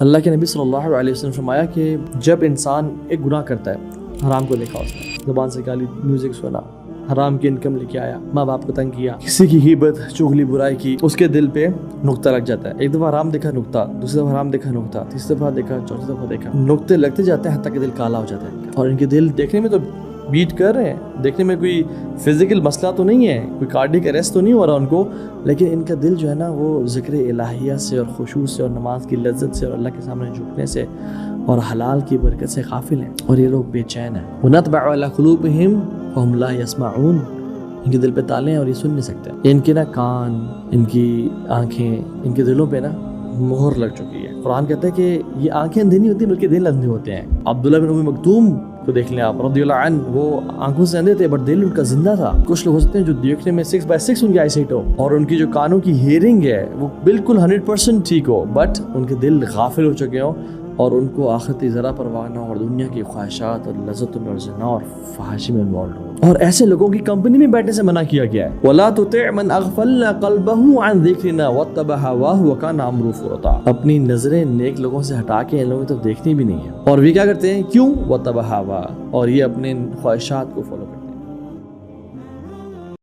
اللہ کے نبی صلی اللہ علیہ وسلم فرمایا کہ جب انسان ایک گناہ کرتا ہے، حرام کو دیکھا اس نے، زبان سے گالی، میوزک سنا، حرام کی انکم لے کے آیا، ماں باپ کو تنگ کیا، کسی کی غیبت، چغلی، برائی کی، اس کے دل پہ نقطہ لگ جاتا ہے. ایک دفعہ حرام دیکھا نقطہ، دوسری دفعہ حرام دیکھا نقطہ، تیسری دفعہ دیکھا، چوتھی دفعہ دیکھا، نقطے لگتے جاتے ہیں حتیٰ کہ دل کالا ہو جاتا ہے. اور ان کے دل دیکھنے میں تو بیٹ کر رہے ہیں، دیکھنے میں کوئی فزیکل مسئلہ تو نہیں ہے، کوئی کارڈک اریسٹ تو نہیں ہو رہا ان کو، لیکن ان کا دل جو ہے نا وہ ذکر الہیہ سے اور خشوع سے اور نماز کی لذت سے اور اللہ کے سامنے جھکنے سے اور حلال کی برکت سے غافل ہیں، اور یہ لوگ بے چین ہیں. وَنَطْبَعُ عَلَىٰ قُلُوبِهِمْ فَهُمْ لَا يَسْمَعُونَ. ان کے دل پہ تالے ہیں اور یہ سن نہیں سکتے. ان کے نا کان، ان کی آنکھیں، ان کے دلوں پہ نا مہر لگ چکی ہے. قرآن کہتا ہے کہ یہ آنکھیں اندھی نہیں ہوتی بلکہ دل اندھے ہوتے ہیں. عبداللہ بن ام مکتوم کو دیکھ لیں آپ رضی اللہ عنہ، وہ آنکھوں سے اندھے تھے بٹ دل ان کا زندہ تھا. کچھ لوگ ہو سکتے ہیں جو دیکھنے میں 6/6 ان کی آئی سائٹ ہو اور ان کی جو کانوں کی ہیئرنگ ہے وہ بالکل 100% ٹھیک ہو، بٹ ان کے دل غافل ہو چکے ہوں اور ان کو آخرت ذرا پرواہ نہ ہو اور دنیا کی خواہشات اور لذت اور زنا اور فحاشی میں انوالوڈ ہو. اور ایسے لوگوں کی کمپنی میں بیٹھنے سے منع کیا گیا ہے. وَلَا تُطِعْ مَنْ أَغْفَلْنَا قَلْبَهُ عَنْ ذِكْرِنَا وَاتَّبَعَ هَوَاهُ وَكَانَ أَمْرُهُ فُرُطًا. اپنی نظریں نیک لوگوں سے ہٹا کے ان لوگوں کی طرف دیکھنی بھی نہیں ہے، اور وہ کیا کرتے ہیں؟ کیوں؟ وَاتَّبَعَ هَوَاهُ، اور یہ اپنے خواہشات کو فالو